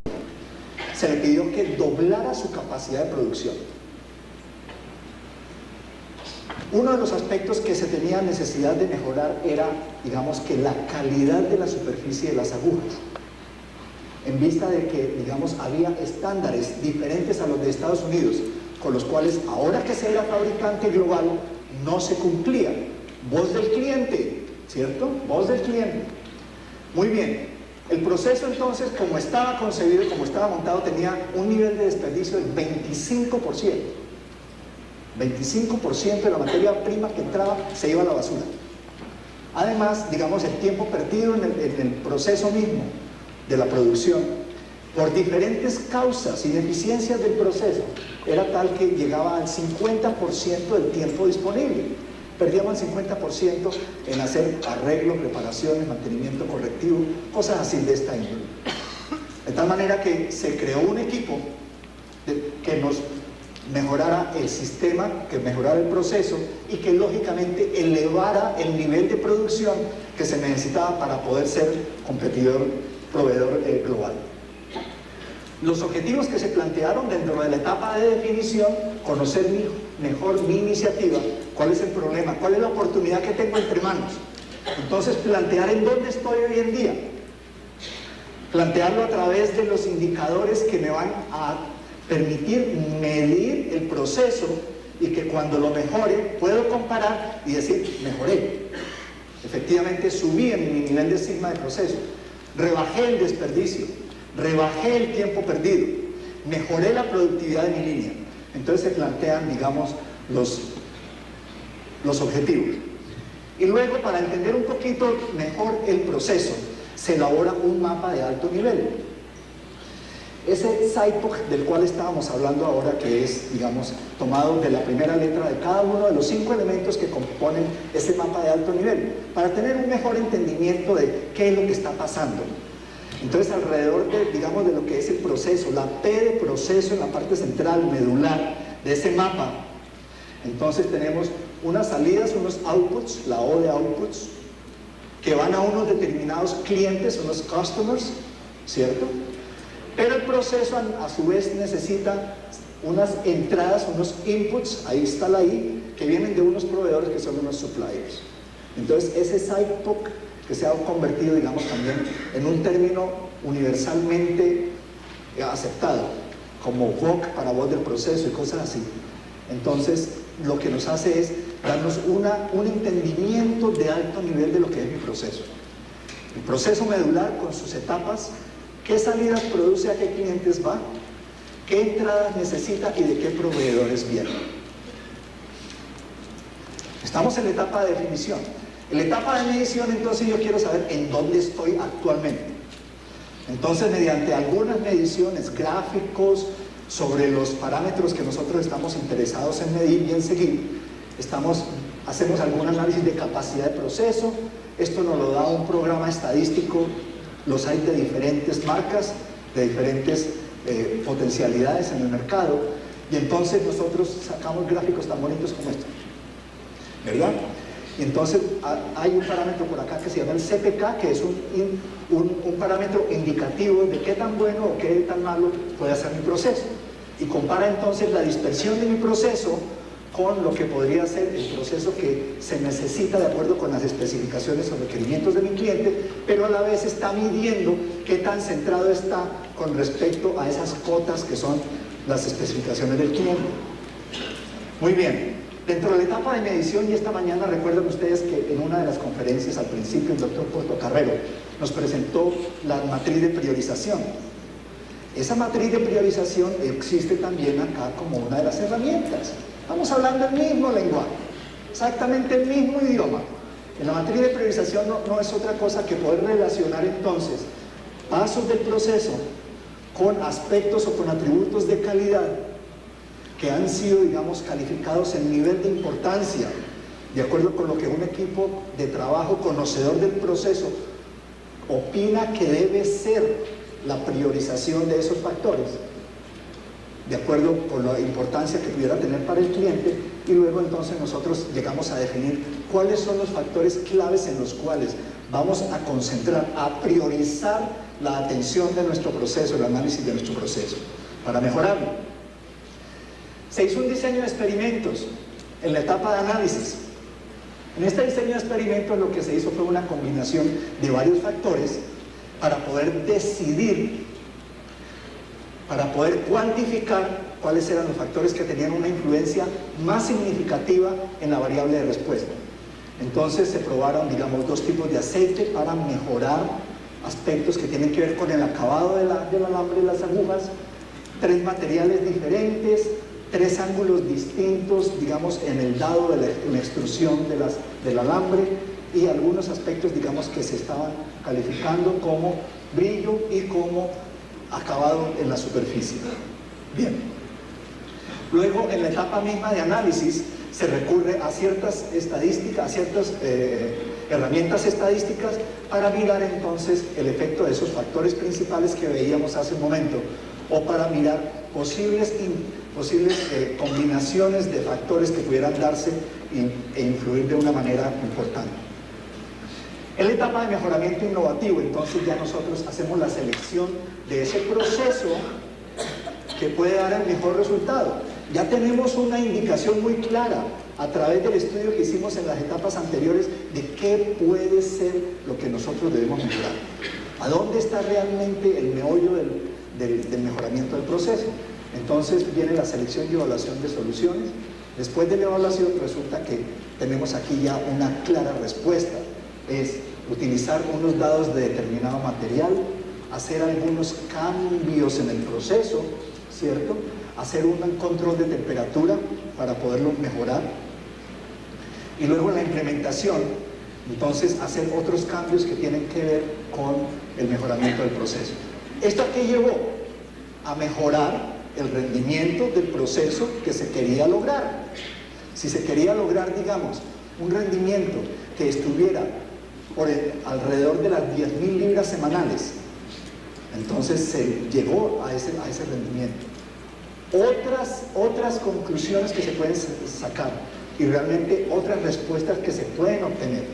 se le pidió que doblara su capacidad de producción. Uno de los aspectos que se tenía necesidad de mejorar era, digamos, que la calidad de la superficie de las agujas, en vista de que, digamos, había estándares diferentes a los de Estados Unidos, con los cuales, ahora que se era fabricante global, no se cumplía. Voz del cliente, ¿cierto? Voz del cliente. Muy bien. El proceso entonces, como estaba concebido, como estaba montado, tenía un nivel de desperdicio del 25%. 25% de la materia prima que entraba se iba a la basura. Además, digamos, el tiempo perdido en el proceso mismo de la producción, por diferentes causas, ineficiencias del proceso, era tal que llegaba al 50% del tiempo disponible. Perdíamos el 50% en hacer arreglos, reparaciones, mantenimiento correctivo, cosas así de esta índole. De tal manera que se creó un equipo que nos mejorara el sistema, que mejorara el proceso y que lógicamente elevara el nivel de producción que se necesitaba para poder ser proveedor global. Los objetivos que se plantearon dentro de la etapa de definición: conocer mejor mi iniciativa, cuál es el problema, cuál es la oportunidad que tengo entre manos. Entonces plantear en dónde estoy hoy en día, plantearlo a través de los indicadores que me van a permitir medir el proceso y que cuando lo mejore puedo comparar y decir: mejoré, efectivamente subí en mi nivel de sigma de proceso, rebajé el desperdicio, rebajé el tiempo perdido, mejoré la productividad de mi línea. Entonces se plantean, digamos, los objetivos. Y luego, para entender un poquito mejor el proceso, se elabora un mapa de alto nivel. Ese SIPOC del cual estábamos hablando ahora, que es, digamos, tomado de la primera letra de cada uno de los 5 elementos que componen ese mapa de alto nivel, para tener un mejor entendimiento de qué es lo que está pasando. Entonces, alrededor de, digamos, de lo que es el proceso, la P de proceso en la parte central, medular, de ese mapa, entonces tenemos unas salidas, unos outputs, la O de outputs, que van a unos determinados clientes, unos customers, ¿cierto? Pero el proceso a su vez necesita unas entradas, unos inputs, ahí está la I, que vienen de unos proveedores que son unos suppliers. Entonces ese SIPOC que se ha convertido, digamos, también en un término universalmente aceptado, como VOC para voz del proceso y cosas así. Entonces lo que nos hace es darnos un entendimiento de alto nivel de lo que es mi proceso. El proceso medular con sus etapas, qué salidas produce, a qué clientes va, qué entradas necesita y de qué proveedores viene. Estamos en la etapa de definición. En la etapa de medición, entonces yo quiero saber en dónde estoy actualmente. Entonces, mediante algunas mediciones, gráficos, sobre los parámetros que nosotros estamos interesados en medir y en seguir, hacemos algún análisis de capacidad de proceso. Esto nos lo da un programa estadístico, los hay de diferentes marcas, de diferentes potencialidades en el mercado, y entonces nosotros sacamos gráficos tan bonitos como estos, ¿verdad? Y entonces hay un parámetro por acá que se llama el CPK, que es un parámetro indicativo de qué tan bueno o qué tan malo puede ser mi proceso, y compara entonces la dispersión de mi proceso con lo que podría ser el proceso que se necesita de acuerdo con las especificaciones o requerimientos de mi cliente, pero a la vez está midiendo qué tan centrado está con respecto a esas cotas que son las especificaciones del cliente. Muy bien, dentro de la etapa de medición, y esta mañana recuerdan ustedes que en una de las conferencias al principio el doctor Portocarrero nos presentó la matriz de priorización. Esa matriz de priorización existe también acá como una de las herramientas. Estamos hablando el mismo lenguaje, exactamente el mismo idioma. En la matriz de priorización no es otra cosa que poder relacionar entonces pasos del proceso con aspectos o con atributos de calidad que han sido, digamos, calificados en nivel de importancia, de acuerdo con lo que un equipo de trabajo conocedor del proceso opina que debe ser la priorización de esos factores, de acuerdo con la importancia que pudiera tener para el cliente, y luego entonces nosotros llegamos a definir cuáles son los factores claves en los cuales vamos a concentrar, a priorizar la atención de nuestro proceso, el análisis de nuestro proceso, para mejorarlo. Se hizo un diseño de experimentos en la etapa de análisis. En este diseño de experimentos lo que se hizo fue una combinación de varios factores para poder decidir, para poder cuantificar cuáles eran los factores que tenían una influencia más significativa en la variable de respuesta. Entonces se probaron, digamos, dos tipos de aceite para mejorar aspectos que tienen que ver con el acabado del alambre y las agujas, 3 materiales diferentes, 3 ángulos distintos, digamos, en el dado de la extrusión del alambre, y algunos aspectos, digamos, que se estaban calificando como brillo y como acabado en la superficie. Bien. Luego, en la etapa misma de análisis, se recurre a ciertas estadísticas, a ciertas herramientas estadísticas para mirar entonces el efecto de esos factores principales que veíamos hace un momento, o para mirar posibles combinaciones de factores que pudieran darse e influir de una manera importante. En la etapa de mejoramiento innovativo, entonces ya nosotros hacemos la selección de ese proceso que puede dar el mejor resultado. Ya tenemos una indicación muy clara a través del estudio que hicimos en las etapas anteriores de qué puede ser lo que nosotros debemos mejorar. ¿A dónde está realmente el meollo del mejoramiento del proceso? Entonces viene la selección y evaluación de soluciones. Después de la evaluación resulta que tenemos aquí ya una clara respuesta. Es utilizar unos dados de determinado material, hacer algunos cambios en el proceso, ¿cierto? Hacer un control de temperatura para poderlo mejorar. Y luego en la implementación, entonces hacer otros cambios que tienen que ver con el mejoramiento del proceso. ¿Esto a qué llevó? A mejorar el rendimiento del proceso que se quería lograr. Si se quería lograr, digamos, un rendimiento que estuviera alrededor de las 10.000 libras semanales, entonces se llegó a ese rendimiento. Otras conclusiones que se pueden sacar y realmente otras respuestas que se pueden obtener: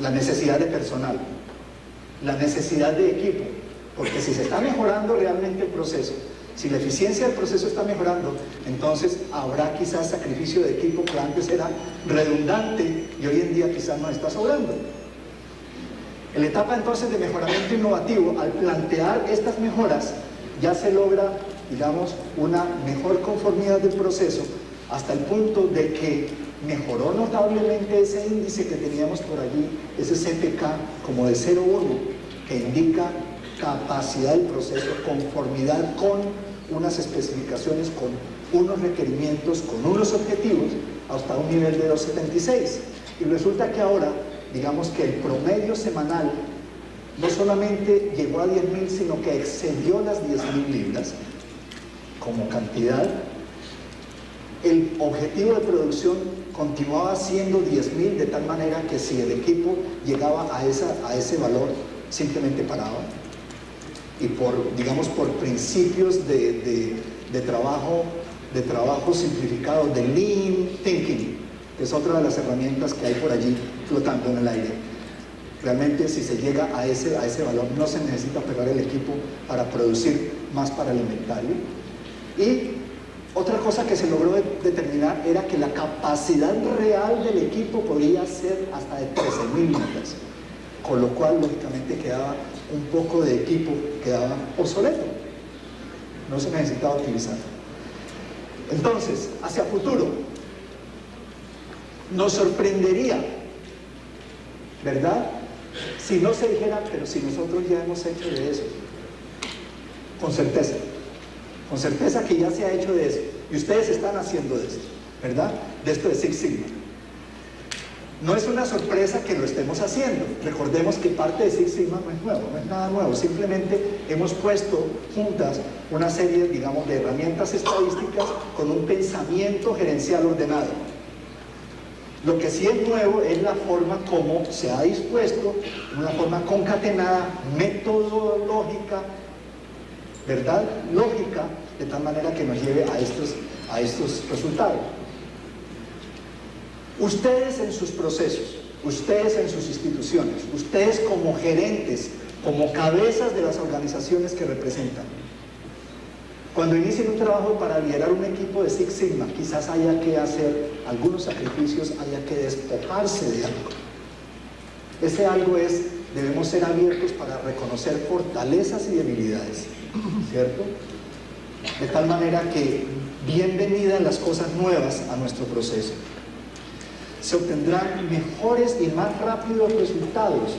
la necesidad de personal, la necesidad de equipo, Porque si se está mejorando realmente el proceso, si la eficiencia del proceso está mejorando, entonces habrá quizás sacrificio de equipo que antes era redundante y hoy en día quizás nos está sobrando. En la etapa entonces de mejoramiento innovativo, al plantear estas mejoras, ya se logra, digamos, una mejor conformidad del proceso hasta el punto de que mejoró notablemente ese índice que teníamos por allí, ese CPK como de 0,1, que indica capacidad del proceso, conformidad con unas especificaciones, con unos requerimientos, con unos objetivos, hasta un nivel de 2,76. Y resulta que ahora, digamos que el promedio semanal no solamente llegó a 10.000, sino que excedió las 10.000 libras como cantidad. El objetivo de producción continuaba siendo 10.000, de tal manera que si el equipo llegaba a ese valor, simplemente paraba. Y digamos, por principios de trabajo simplificado, de Lean Thinking, que es otra de las herramientas que hay por allí flotando en el aire. Realmente, si se llega a ese valor, no se necesita pegar el equipo para producir más para el inventario. Y otra cosa que se logró determinar era que la capacidad real del equipo podía ser hasta de 13.000 libras, con lo cual, lógicamente, quedaba un poco de equipo, quedaba obsoleto, no se necesitaba utilizar. Entonces, hacia futuro, nos sorprendería, ¿verdad?, si no se dijera, pero si nosotros ya hemos hecho de eso, con certeza que ya se ha hecho de eso, y ustedes están haciendo de esto, ¿verdad?, de esto de Six Sigma. No es una sorpresa que lo estemos haciendo. Recordemos que parte de Six Sigma no es nuevo, no es nada nuevo. Simplemente hemos puesto juntas una serie, digamos, de herramientas estadísticas con un pensamiento gerencial ordenado. Lo que sí es nuevo es la forma como se ha dispuesto, una forma concatenada, metodológica, ¿verdad?, lógica, de tal manera que nos lleve a estos resultados. Ustedes en sus procesos, ustedes en sus instituciones, ustedes como gerentes, como cabezas de las organizaciones que representan, cuando inicien un trabajo para liderar un equipo de Six Sigma, quizás haya que hacer algunos sacrificios, haya que despojarse de algo. Ese algo es, debemos ser abiertos para reconocer fortalezas y debilidades, ¿cierto? De tal manera que bienvenidas las cosas nuevas a nuestro proceso. Se obtendrán mejores y más rápidos resultados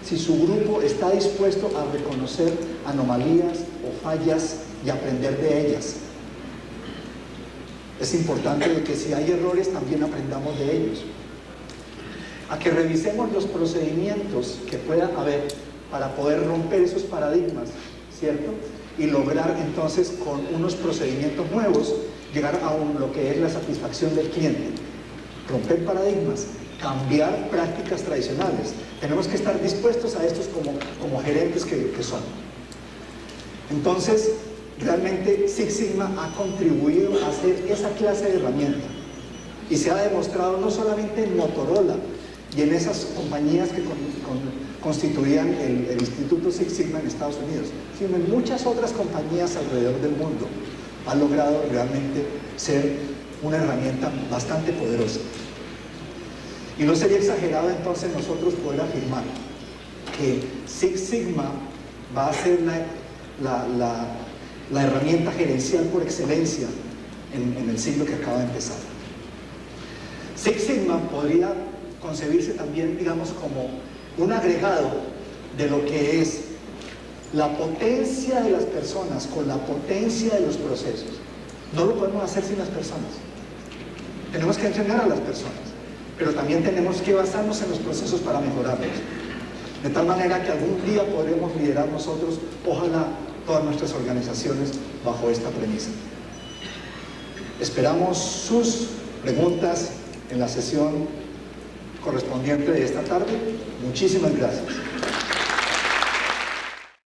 si su grupo está dispuesto a reconocer anomalías o fallas y aprender de ellas. Es importante de que si hay errores también aprendamos de ellos. A que revisemos los procedimientos que pueda haber para poder romper esos paradigmas, ¿cierto? Y lograr entonces con unos procedimientos nuevos llegar a lo que es la satisfacción del cliente. Romper paradigmas, cambiar prácticas tradicionales. Tenemos que estar dispuestos a estos como gerentes que son. Entonces, realmente Six Sigma ha contribuido a hacer esa clase de herramienta. Y se ha demostrado no solamente en Motorola y en esas compañías que constituían el Instituto Six Sigma en Estados Unidos, sino en muchas otras compañías alrededor del mundo. Ha logrado realmente ser una herramienta bastante poderosa. Y no sería exagerado entonces nosotros poder afirmar que Six Sigma va a ser la herramienta gerencial por excelencia en el siglo que acaba de empezar. Six Sigma podría concebirse también, digamos, como un agregado de lo que es la potencia de las personas con la potencia de los procesos. No lo podemos hacer sin las personas. Tenemos que entrenar a las personas, pero también tenemos que basarnos en los procesos para mejorarlos. De tal manera que algún día podremos liderar nosotros, ojalá, todas nuestras organizaciones bajo esta premisa. Esperamos sus preguntas en la sesión correspondiente de esta tarde. Muchísimas gracias.